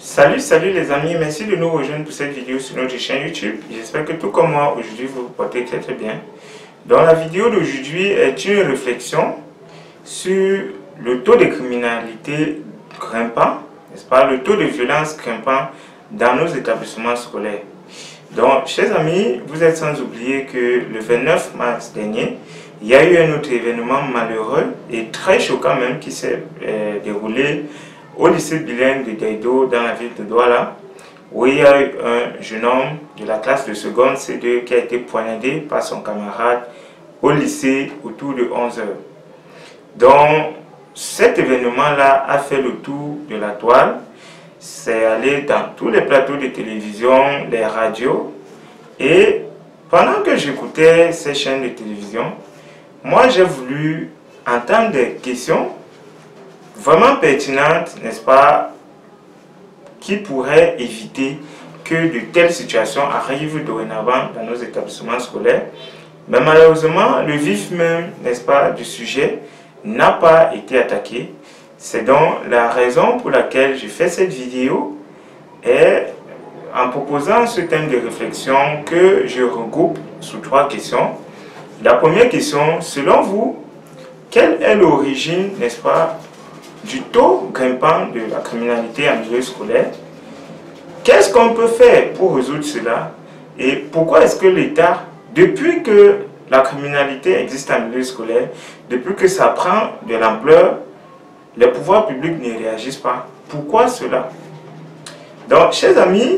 Salut les amis, merci de nous rejoindre pour cette vidéo sur notre chaîne YouTube. J'espère que tout comme moi, aujourd'hui vous vous portez très bien. Donc la vidéo d'aujourd'hui est une réflexion sur le taux de criminalité grimpant, n'est-ce pas, le taux de violence grimpant dans nos établissements scolaires. Donc, chers amis, vous êtes sans oublier que le 29 mars dernier, il y a eu un autre événement malheureux et très choquant même qui s'est déroulé au lycée bilingue de Daido dans la ville de Douala, où il y a eu un jeune homme de la classe de seconde C2 qui a été poignardé par son camarade au lycée autour de 11 h. Donc, cet événement-là a fait le tour de la toile. C'est allé dans tous les plateaux de télévision, les radios. Et pendant que j'écoutais ces chaînes de télévision, moi j'ai voulu entendre des questions vraiment pertinentes, n'est-ce pas, qui pourraient éviter que de telles situations arrivent dorénavant dans nos établissements scolaires. Mais malheureusement, le vif même, n'est-ce pas, du sujet n'a pas été attaqué. C'est donc la raison pour laquelle je fais cette vidéo et en proposant ce thème de réflexion que je regroupe sous 3 questions. La première question, selon vous, quelle est l'origine, n'est-ce pas, du taux grimpant de la criminalité en milieu scolaire? Qu'est-ce qu'on peut faire pour résoudre cela? Et pourquoi est-ce que l'État, depuis que la criminalité existe en milieu scolaire, depuis que ça prend de l'ampleur, les pouvoirs publics ne réagissent pas? Pourquoi cela? Donc, chers amis,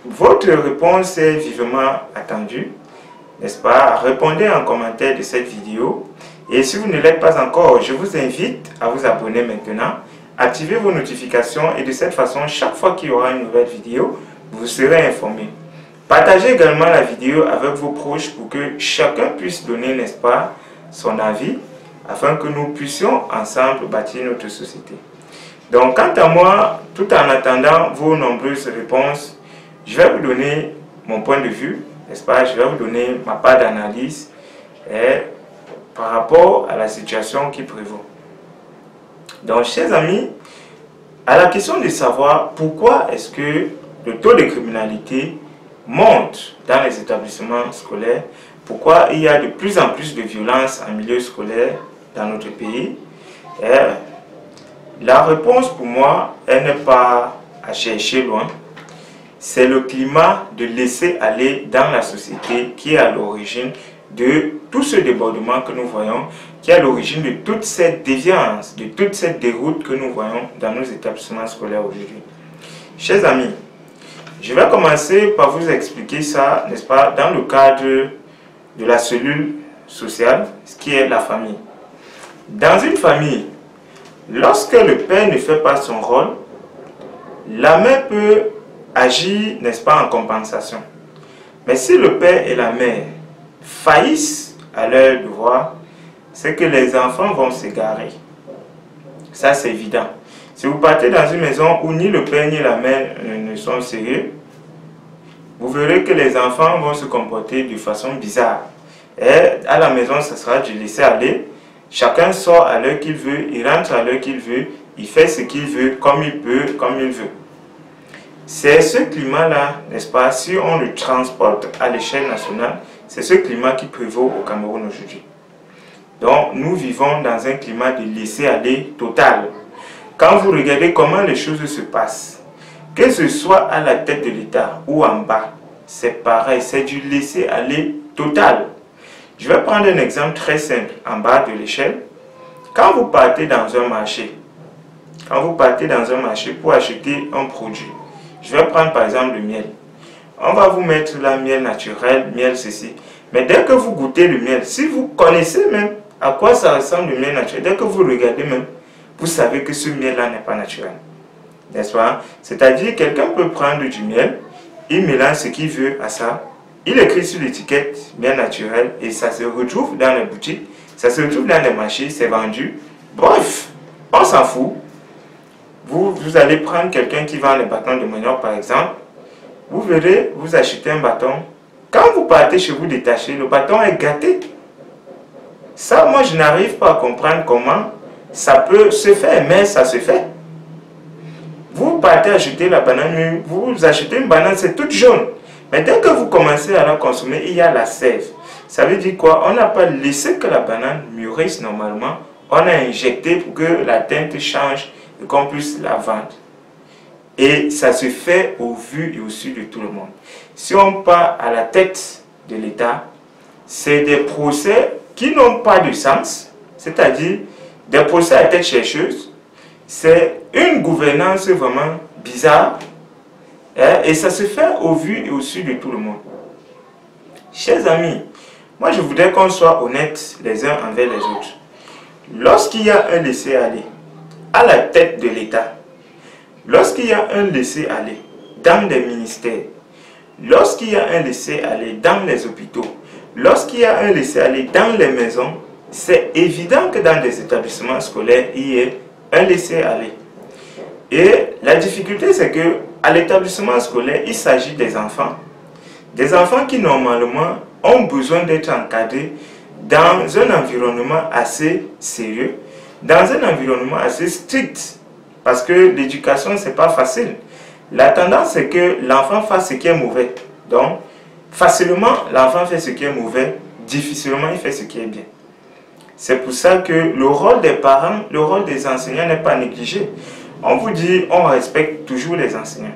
votre réponse est vivement attendue, n'est-ce pas? Répondez en commentaire de cette vidéo. Et si vous ne l'êtes pas encore, je vous invite à vous abonner maintenant, activez vos notifications et de cette façon, chaque fois qu'il y aura une nouvelle vidéo, vous serez informé. Partagez également la vidéo avec vos proches pour que chacun puisse donner, n'est-ce pas, son avis, afin que nous puissions ensemble bâtir notre société. Donc, quant à moi, tout en attendant vos nombreuses réponses, je vais vous donner mon point de vue, n'est-ce pas, je vais vous donner ma part d'analyse par rapport à la situation qui prévaut. Donc, chers amis, à la question de savoir pourquoi est-ce que le taux de criminalité monte dans les établissements scolaires, pourquoi il y a de plus en plus de violence en milieu scolaire dans notre pays, la réponse pour moi, elle n'est pas à chercher loin. C'est le climat de laisser aller dans la société qui est à l'origine de tout ce débordement que nous voyons, qui est à l'origine de toute cette déviance, de toute cette déroute que nous voyons dans nos établissements scolaires aujourd'hui. Chers amis, je vais commencer par vous expliquer ça, n'est-ce pas, dans le cadre de la cellule sociale, ce qui est la famille. Dans une famille, lorsque le père ne fait pas son rôle, la mère peut agir, n'est-ce pas, en compensation. Mais si le père et la mère faillissent à leur devoir, c'est que les enfants vont s'égarer. Ça, c'est évident. Si vous partez dans une maison où ni le père ni la mère ne sont sérieux, vous verrez que les enfants vont se comporter de façon bizarre. Et à la maison, ce sera du laisser aller. Chacun sort à l'heure qu'il veut, il rentre à l'heure qu'il veut, il fait ce qu'il veut, comme il peut, comme il veut. C'est ce climat-là, n'est-ce pas, si on le transporte à l'échelle nationale, c'est ce climat qui prévaut au Cameroun aujourd'hui. Donc, nous vivons dans un climat de laisser-aller total. Quand vous regardez comment les choses se passent, que ce soit à la tête de l'État ou en bas, c'est pareil, c'est du laisser-aller total. Je vais prendre un exemple très simple en bas de l'échelle. Quand vous partez dans un marché, pour acheter un produit, je vais prendre par exemple le miel. On va vous mettre la miel naturel, miel ceci. Mais dès que vous goûtez le miel, si vous connaissez même à quoi ça ressemble le miel naturel, dès que vous regardez même, vous savez que ce miel-là n'est pas naturel. N'est-ce pas? C'est-à-dire, quelqu'un peut prendre du miel, il mélange ce qu'il veut à ça, il écrit sur l'étiquette miel naturel et ça se retrouve dans les boutiques, ça se retrouve dans les marchés, c'est vendu. Bref, on s'en fout. Vous allez prendre quelqu'un qui vend les bâtons de manioc par exemple, vous verrez, vous achetez un bâton. Quand vous partez chez vous détacher, le bâton est gâté. Ça, moi, je n'arrive pas à comprendre comment ça peut se faire, mais ça se fait. Vous partez acheter la banane, vous achetez une banane, c'est toute jaune. Mais dès que vous commencez à la consommer, il y a la sève. Ça veut dire quoi? On n'a pas laissé que la banane mûrisse normalement. On a injecté pour que la teinte change et qu'on puisse la vendre. Et ça se fait au vu et au su de tout le monde. Si on part à la tête de l'État, c'est des procès qui n'ont pas de sens, c'est-à-dire des procès à tête chercheuse. C'est une gouvernance vraiment bizarre, hein, et ça se fait au vu et au su de tout le monde. Chers amis, moi je voudrais qu'on soit honnêtes les uns envers les autres. Lorsqu'il y a un laisser-aller à la tête de l'État, lorsqu'il y a un laisser-aller dans les ministères, lorsqu'il y a un laisser-aller dans les hôpitaux, lorsqu'il y a un laisser-aller dans les maisons, c'est évident que dans des établissements scolaires, il y ait un laisser-aller. Et la difficulté, c'est que à l'établissement scolaire, il s'agit des enfants qui normalement ont besoin d'être encadrés dans un environnement assez sérieux, dans un environnement assez strict, parce que l'éducation, c'est pas facile. La tendance, c'est que l'enfant fasse ce qui est mauvais. Donc, facilement, l'enfant fait ce qui est mauvais, difficilement, il fait ce qui est bien. C'est pour ça que le rôle des parents, le rôle des enseignants n'est pas négligé. On vous dit, on respecte toujours les enseignants.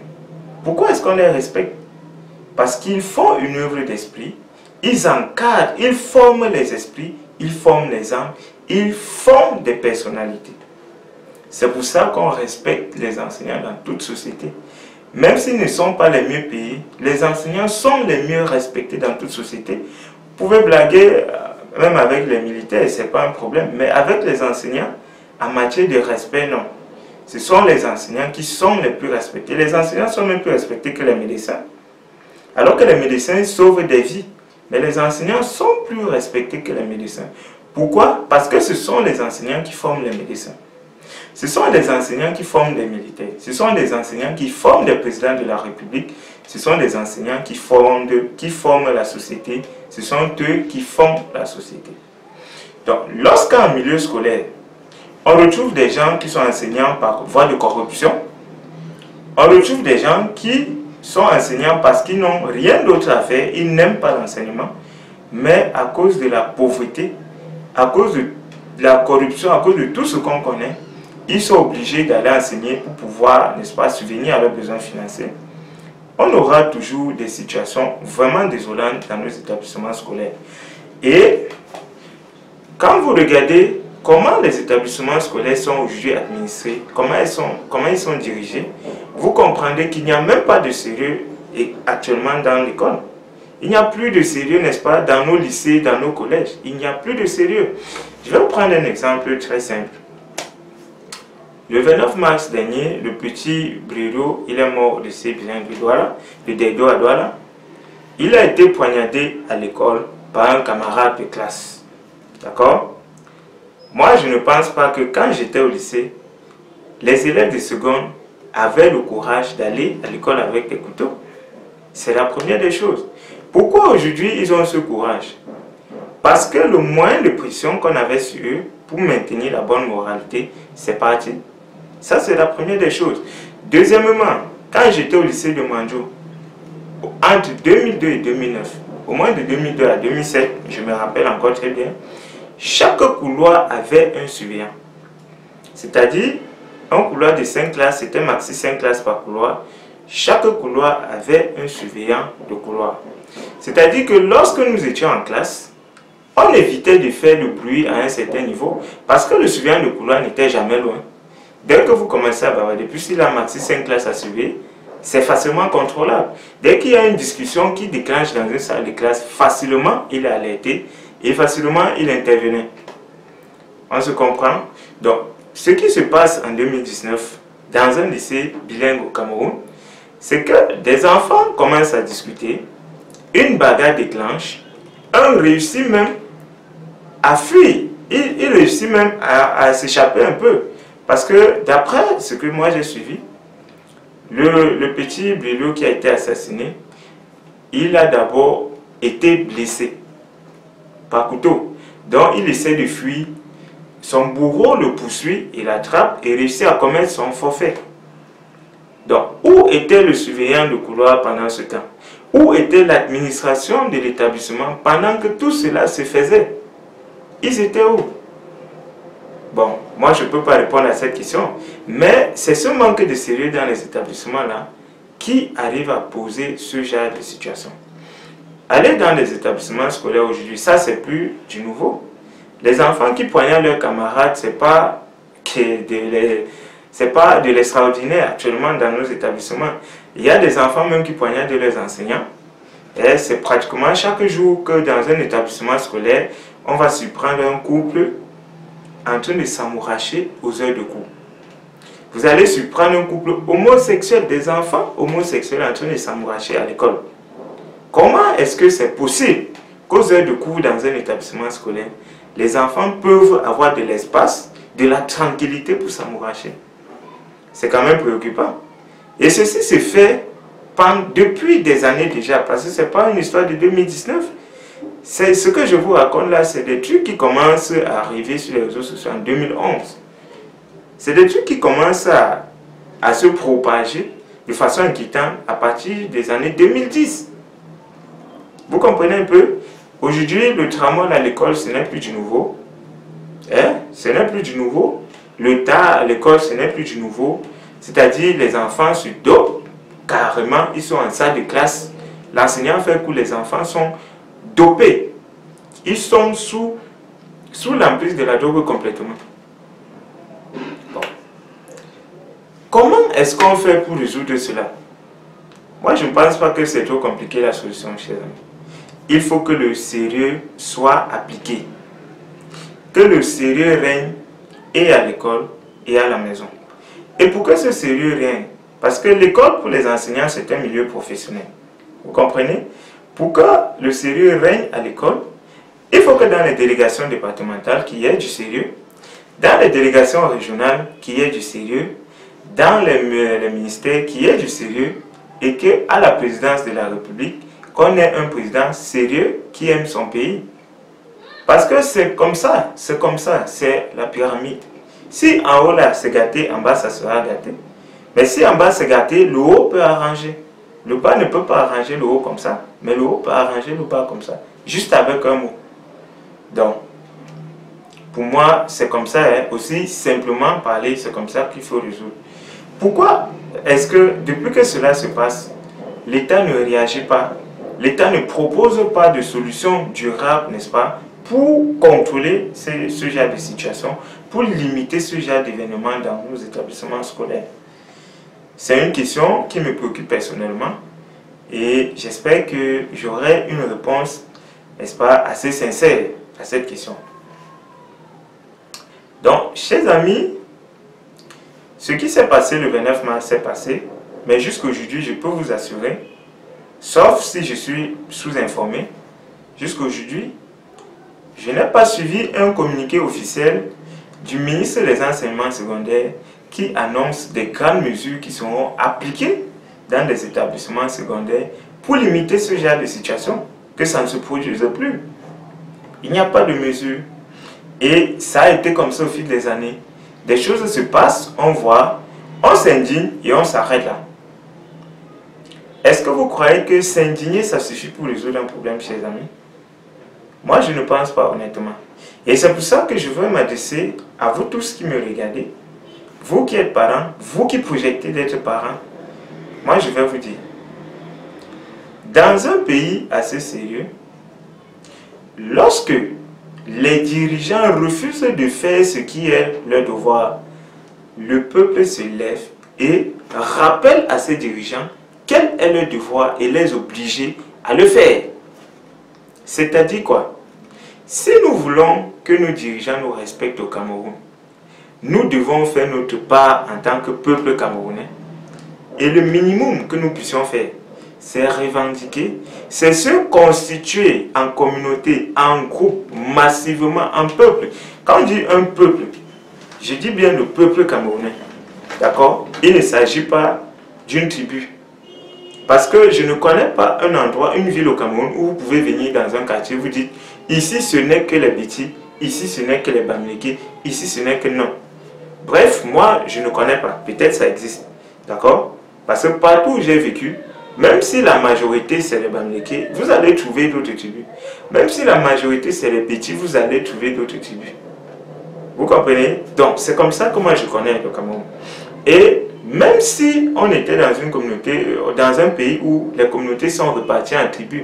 Pourquoi est-ce qu'on les respecte? Parce qu'ils font une œuvre d'esprit, ils encadrent, ils forment les esprits, ils forment les âmes, ils forment des personnalités. C'est pour ça qu'on respecte les enseignants dans toute société. Même s'ils ne sont pas les mieux payés, les enseignants sont les mieux respectés dans toute société. Vous pouvez blaguer même avec les militaires, ce n'est pas un problème. Mais avec les enseignants, en matière de respect, non. Ce sont les enseignants qui sont les plus respectés. Les enseignants sont même plus respectés que les médecins. Alors que les médecins sauvent des vies. Mais les enseignants sont plus respectés que les médecins. Pourquoi? Parce que ce sont les enseignants qui forment les médecins. Ce sont des enseignants qui forment des militaires. Ce sont des enseignants qui forment des présidents de la République. Ce sont des enseignants qui forment la société. Ce sont eux qui forment la société. Donc, lorsqu'en milieu scolaire, on retrouve des gens qui sont enseignants par voie de corruption, on retrouve des gens qui sont enseignants parce qu'ils n'ont rien d'autre à faire, ils n'aiment pas l'enseignement, mais à cause de la pauvreté, à cause de la corruption, à cause de tout ce qu'on connaît, ils sont obligés d'aller enseigner pour pouvoir, n'est-ce pas, subvenir à leurs besoins financiers. On aura toujours des situations vraiment désolantes dans nos établissements scolaires. Et quand vous regardez comment les établissements scolaires sont aujourd'hui administrés, comment ils sont dirigés, vous comprendrez qu'il n'y a même pas de sérieux actuellement dans l'école. Il n'y a plus de sérieux, n'est-ce pas, dans nos lycées, dans nos collèges. Il n'y a plus de sérieux. Je vais vous prendre un exemple très simple. Le 29 mars dernier, le petit Briro, il est mort au lycée bilingue de Douala, de Dedo à Douala. Il a été poignardé à l'école par un camarade de classe. D'accord? Moi, je ne pense pas que quand j'étais au lycée, les élèves de seconde avaient le courage d'aller à l'école avec des couteaux. C'est la première des choses. Pourquoi aujourd'hui ils ont ce courage? Parce que le moyen de pression qu'on avait sur eux pour maintenir la bonne moralité, c'est parti. Ça, c'est la première des choses. Deuxièmement, quand j'étais au lycée de Manjo, entre 2002 et 2009, au moins de 2002 à 2007, je me rappelle encore très bien, chaque couloir avait un surveillant. C'est-à-dire, un couloir de 5 classes, c'était maxi 5 classes par couloir. Chaque couloir avait un surveillant de couloir. C'est-à-dire que lorsque nous étions en classe, on évitait de faire du bruit à un certain niveau parce que le surveillant de couloir n'était jamais loin. Dès que vous commencez à bavarder, depuis s'il a maxi 5 classes à surveiller, c'est facilement contrôlable. Dès qu'il y a une discussion qui déclenche dans une salle de classe, facilement il est alerté et facilement il intervenait. On se comprend? Donc, ce qui se passe en 2019 dans un lycée bilingue au Cameroun, c'est que des enfants commencent à discuter, une bagarre déclenche, un réussit même à fuir, il réussit même à s'échapper un peu. Parce que d'après ce que moi j'ai suivi, le petit Brilo qui a été assassiné, il a d'abord été blessé par couteau. Donc il essaie de fuir. Son bourreau le poursuit, il l'attrape et réussit à commettre son forfait. Où était le surveillant de couloir pendant ce temps? Où était l'administration de l'établissement pendant que tout cela se faisait? Ils étaient où? Bon, moi je ne peux pas répondre à cette question, mais c'est ce manque de sérieux dans les établissements-là qui arrive à poser ce genre de situation. Aller dans les établissements scolaires aujourd'hui, ça c'est plus du nouveau. Les enfants qui poignardent leurs camarades, c'est pas de l'extraordinaire actuellement dans nos établissements. Il y a des enfants même qui poignardent leurs enseignants. Et c'est pratiquement chaque jour que dans un établissement scolaire, on va surprendre un couple en train de s'amouracher aux heures de cours. Vous allez surprendre un couple homosexuel, des enfants homosexuels en train de s'amouracher à l'école. Comment est-ce que c'est possible qu'aux heures de cours dans un établissement scolaire, les enfants peuvent avoir de l'espace, de la tranquillité pour s'amouracher? C'est quand même préoccupant. Et ceci se fait depuis des années déjà, parce que ce n'est pas une histoire de 2019. C'est ce que je vous raconte là, c'est des trucs qui commencent à arriver sur les réseaux sociaux en 2011. C'est des trucs qui commencent à se propager de façon inquiétante à partir des années 2010. Vous comprenez un peu? Aujourd'hui, le tramol à l'école, ce n'est plus du nouveau. Ce n'est plus du nouveau. Le tas à l'école, ce n'est plus du nouveau. C'est-à-dire, les enfants se dopent carrément, ils sont en salle de classe. L'enseignant fait que les enfants sont dopés. Ils sont sous l'emprise de la drogue complètement. Bon. Comment est-ce qu'on fait pour résoudre cela? Moi, je ne pense pas que c'est trop compliqué la solution, chers amis. Il faut que le sérieux soit appliqué. Que le sérieux règne et à l'école et à la maison. Et pour que ce sérieux règne, parce que l'école pour les enseignants, c'est un milieu professionnel. Vous comprenez? Pour que le sérieux règne à l'école, il faut que dans les délégations départementales, qu'il y ait du sérieux. Dans les délégations régionales, qu'il y ait du sérieux. Dans les ministères, qu'il y ait du sérieux. Et qu'à la présidence de la République, qu'on ait un président sérieux qui aime son pays. Parce que c'est comme ça, c'est la pyramide. Si en haut là c'est gâté, en bas ça sera gâté. Mais si en bas c'est gâté, le haut peut arranger. Le bas ne peut pas arranger le haut comme ça, mais le haut peut arranger le bas comme ça, juste avec un mot. Donc, pour moi, c'est comme ça, hein. Aussi simplement parler, c'est comme ça qu'il faut résoudre. Pourquoi est-ce que depuis que cela se passe, l'État ne réagit pas? L'État ne propose pas de solution durable, n'est-ce pas, pour contrôler ce genre de situation, pour limiter ce genre d'événements dans nos établissements scolaires? C'est une question qui me préoccupe personnellement et j'espère que j'aurai une réponse, n'est-ce pas, assez sincère à cette question. Donc, chers amis, ce qui s'est passé le 29 mars s'est passé, mais jusqu'aujourd'hui, je peux vous assurer, sauf si je suis sous-informé, jusqu'aujourd'hui, je n'ai pas suivi un communiqué officiel du ministre des Enseignements secondaires qui annonce des grandes mesures qui seront appliquées dans les établissements secondaires pour limiter ce genre de situation, que ça ne se produise plus. Il n'y a pas de mesures. Et ça a été comme ça au fil des années. Des choses se passent, on voit, on s'indigne et on s'arrête là. Est-ce que vous croyez que s'indigner, ça suffit pour résoudre un problème, chers amis? Moi, je ne pense pas, honnêtement. Et c'est pour ça que je veux m'adresser à vous tous qui me regardez, vous qui êtes parents, vous qui projetez d'être parents. Moi, je vais vous dire, dans un pays assez sérieux, lorsque les dirigeants refusent de faire ce qui est leur devoir, le peuple se lève et rappelle à ces dirigeants quel est leur devoir et les obliger à le faire. C'est-à-dire quoi? Si nous voulons que nos dirigeants nous respectent au Cameroun, nous devons faire notre part en tant que peuple camerounais. Et le minimum que nous puissions faire, c'est revendiquer, c'est se constituer en communauté, en groupe, massivement, en peuple. Quand on dit un peuple, je dis bien le peuple camerounais. D'accord? Il ne s'agit pas d'une tribu. Parce que je ne connais pas un endroit, une ville au Cameroun où vous pouvez venir dans un quartier, vous dites, ici ce n'est que les Bétis, ici ce n'est que les Bamileke, ici ce n'est que non. Bref, moi je ne connais pas, peut-être ça existe. D'accord? Parce que partout où j'ai vécu, même si la majorité c'est les Bamileke, vous allez trouver d'autres tribus. Même si la majorité c'est les petits, vous allez trouver d'autres tribus. Vous comprenez? Donc c'est comme ça que moi je connais le Cameroun. Et même si on était dans une communauté, dans un pays où les communautés sont reparties en tribus,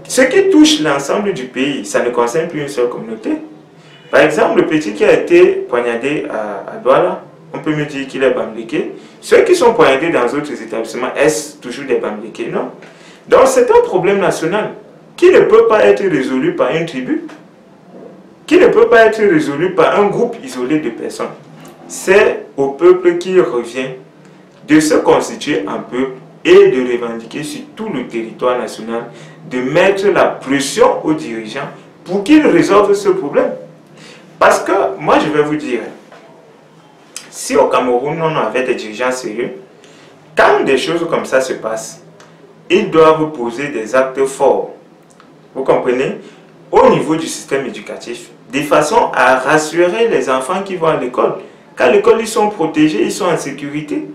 ce qui touche l'ensemble du pays, ça ne concerne plus une seule communauté. Par exemple, le petit qui a été poignardé à Douala, on peut me dire qu'il est Bamileke. Ceux qui sont poignardés dans d'autres établissements, est-ce toujours des Bamileke? Non. Donc c'est un problème national qui ne peut pas être résolu par une tribu, qui ne peut pas être résolu par un groupe isolé de personnes. C'est au peuple qui revient de se constituer en peuple et de revendiquer sur tout le territoire national, de mettre la pression aux dirigeants pour qu'ils résolvent ce problème. Parce que, moi je vais vous dire, si au Cameroun on avait des dirigeants sérieux, quand des choses comme ça se passent, ils doivent poser des actes forts, vous comprenez, au niveau du système éducatif, de façon à rassurer les enfants qui vont à l'école. Qu'à l'école, ils sont protégés, ils sont en sécurité.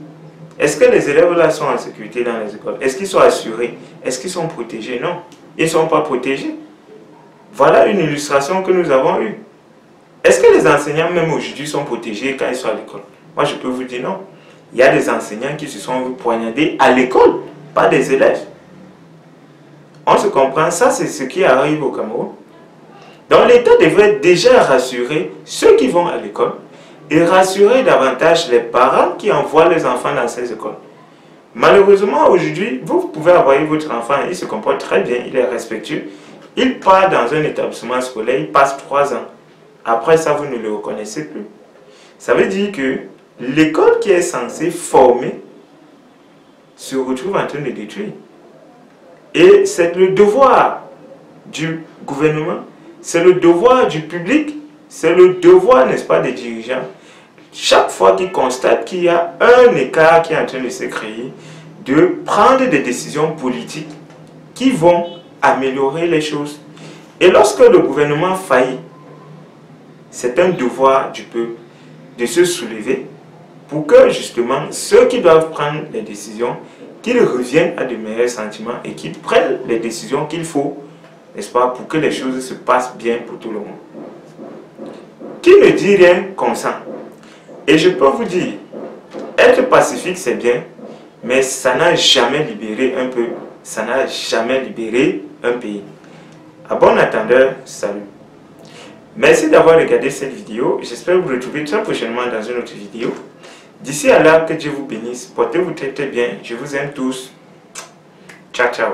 Est-ce que les élèves là sont en sécurité dans les écoles? Est-ce qu'ils sont assurés? Est-ce qu'ils sont protégés? Non, ils ne sont pas protégés. Voilà une illustration que nous avons eue. Est-ce que les enseignants même aujourd'hui sont protégés quand ils sont à l'école? Moi je peux vous dire non. Il y a des enseignants qui se sont poignardés à l'école, pas des élèves. On se comprend, ça c'est ce qui arrive au Cameroun. Donc l'État devrait déjà rassurer ceux qui vont à l'école et rassurer davantage les parents qui envoient les enfants dans ces écoles. Malheureusement aujourd'hui, vous pouvez envoyer votre enfant, il se comporte très bien, il est respectueux, il part dans un établissement scolaire, il passe 3 ans. Après ça, vous ne le reconnaissez plus. Ça veut dire que l'école qui est censée former se retrouve en train de détruire. Et c'est le devoir du gouvernement, c'est le devoir du public, c'est le devoir, n'est-ce pas, des dirigeants. Chaque fois qu'ils constatent qu'il y a un écart qui est en train de se créer, de prendre des décisions politiques qui vont améliorer les choses. Et lorsque le gouvernement faillit, c'est un devoir du peuple de se soulever pour que justement ceux qui doivent prendre les décisions, qu'ils reviennent à de meilleurs sentiments et qu'ils prennent les décisions qu'il faut, n'est-ce pas, pour que les choses se passent bien pour tout le monde. Qui ne dit rien consent. Et je peux vous dire, être pacifique c'est bien, mais ça n'a jamais libéré un peuple, ça n'a jamais libéré un pays. À bon entendeur, salut. Merci d'avoir regardé cette vidéo. J'espère vous retrouver très prochainement dans une autre vidéo. D'ici à là, que Dieu vous bénisse. Portez-vous très très bien. Je vous aime tous. Ciao, ciao.